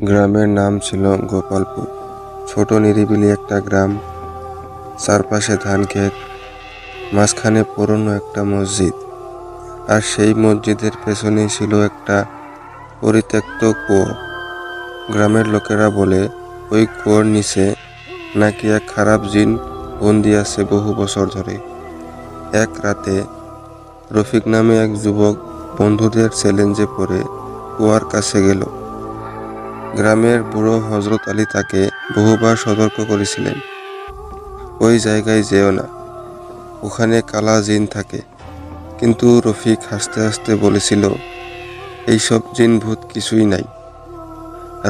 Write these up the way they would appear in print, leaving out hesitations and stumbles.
গ্রামের নাম ছিল গোপালপুর। ছোট নিরিবিলি একটা গ্রাম, চারপাশে ধান ক্ষেত, মাঝখানে পুরনো একটা মসজিদ। আর সেই মসজিদের পেছনেই ছিল একটা পরিত্যক্ত কুয়ো। গ্রামের লোকেরা বলে ওই কুয়োর নিচে নাকি এক খারাপ জিন বন্দি আছে বহু বছর ধরে। এক রাতে রফিক নামে এক যুবক বন্ধুদের চ্যালেঞ্জে পড়ে কুয়ার কাছে গেল। গ্রামের বুড়ো হজরত আলী তাকে বহুবার সতর্ক করেছিলেন, ওই জায়গায় যেও না, ওখানে কালা জিন থাকে। কিন্তু রফিক হাসতে হাসতে বলেছিল, এইসব জিন ভূত কিছুই নাই।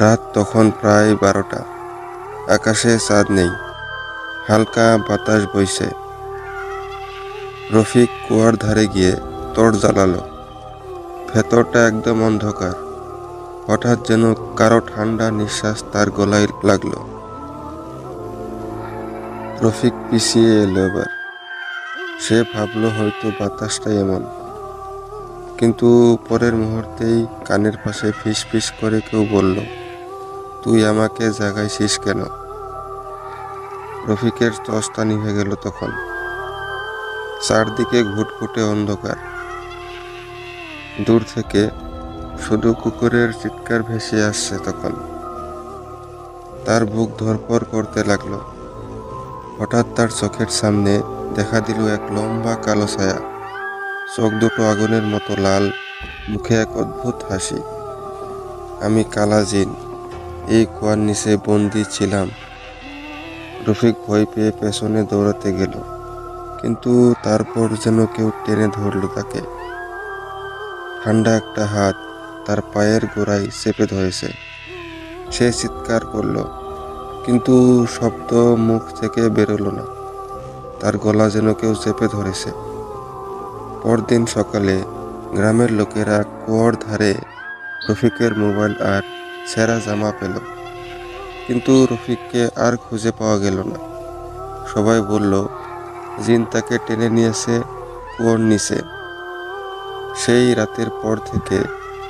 রাত তখন প্রায় 12টা, আকাশে চাঁদ নেই, হালকা বাতাস বইছে। রফিক কুয়ার ধারে গিয়ে টর্চ জ্বালালো। ভেতরটা একদম অন্ধকার। হঠাৎ যেন কারো ঠান্ডা নিঃশ্বাস তার গলায় লাগলো। রফিক পিছিয়ে এলো এবার। সে ভাবলো হয়তো বাতাসটাই এমন, কিন্তু পরের মুহূর্তেই কানের পাশে ফিস ফিস করে কেউ বলল, তুই আমাকে জাগাইছিস কেন? রফিকের টর্চটা নিভে গেল তখন। চারদিকে ঘুটঘুটে অন্ধকার। দূর থেকে শুধু কুকুরের চিৎকার ভেসে আসছে তখন। তার বুক ধড়ফড় করতে লাগলো। হঠাৎ তার চোখের সামনে দেখা দিল এক লম্বা কালো ছায়া, চোখ দুটো আগুনের মতো লাল, মুখে এক অদ্ভুত হাসি। আমি কালা জিন, এই কুয়ার নিচে বন্দি ছিলাম। রফিক ভয় পেয়ে পেছনে দৌড়াতে গেল, কিন্তু তারপর যেন কেউ টেনে ধরল তাকে। ঠান্ডা একটা হাত তার পায়ের গোড়ায় চেপে ধরেছে। সে চিৎকার করল, কিন্তু শব্দ মুখ থেকে বেরোলো না। তার গলা যেন কেউ চেপে ধরেছে। পরদিন সকালে গ্রামের লোকেরা কুয়োর ধারে রফিকের মোবাইল আর ছেঁড়া জামা পেল, কিন্তু রফিককে আর খুঁজে পাওয়া গেল না। সবাই বলল, জিন তাকে টেনে নিয়েছে কুয়োর নিচে। সেই রাতের পর থেকে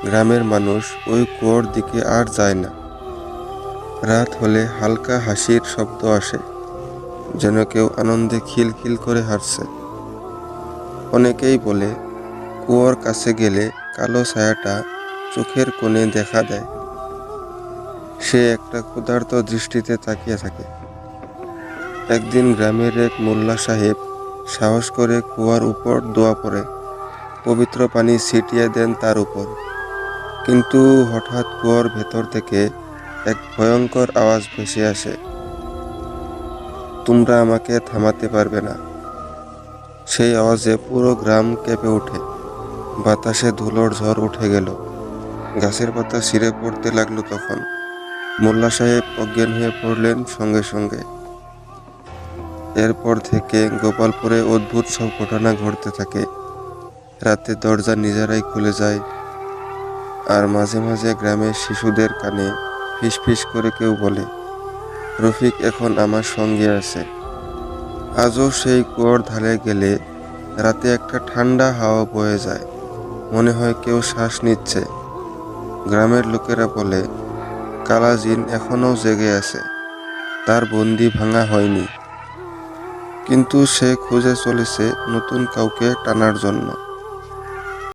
গ্রামের মানুষ ওই কুয়োর দিকে আর যায় না। রাত হলে হালকা হাসির শব্দ আসে, যেন কেউ আনন্দে খিলখিল করে হাসছে। অনেকেই বলে, কুয়োর কাছে গেলে কালো ছায়াটা চোখের কোণে দেখা দেয়। সে একটা ক্ষুধার্ত দৃষ্টিতে তাকিয়ে থাকে। একদিন গ্রামের এক মোল্লা সাহেব সাহস করে কুয়ার উপর দোয়া পড়ে, পবিত্র পানি ছিটিয়ে দেন তার উপর। কিন্তু হঠাৎ কুয়োর ভেতর থেকে এক ভয়ঙ্কর আওয়াজ ভেসে আসে, তোমরা আমাকে থামাতে পারবে না। সেই আওয়াজে পুরো গ্রাম কেঁপে ওঠে। বাতাসে ধুলোর ঝড় উঠে গেল, গাছের পাতা ছিঁড়ে পড়তে লাগলো তখন। মোল্লা সাহেব অজ্ঞান হয়ে পড়লেন সঙ্গে সঙ্গে। এরপর থেকে গোপালপুরে অদ্ভুত সব ঘটনা ঘটতে থাকে। রাতে দরজা নিজেরাই খুলে যায়, আর মাঝে মাঝে গ্রামের শিশুদের কানে ফিস ফিস করে কেউ বলে, রফিক এখন আমার সঙ্গে আছে। আজও সেই কুয়োর ধারে গেলে রাতে একটা ঠান্ডা হাওয়া বয়ে যায়, মনে হয় কেউ শ্বাস নিচ্ছে। গ্রামের লোকেরা বলে, কালা জিন এখনো জেগে আছে, তার বন্দি ভাঙা হয়নি, কিন্তু সে খুঁজে চলেছে নতুন কাউকে টানার জন্য।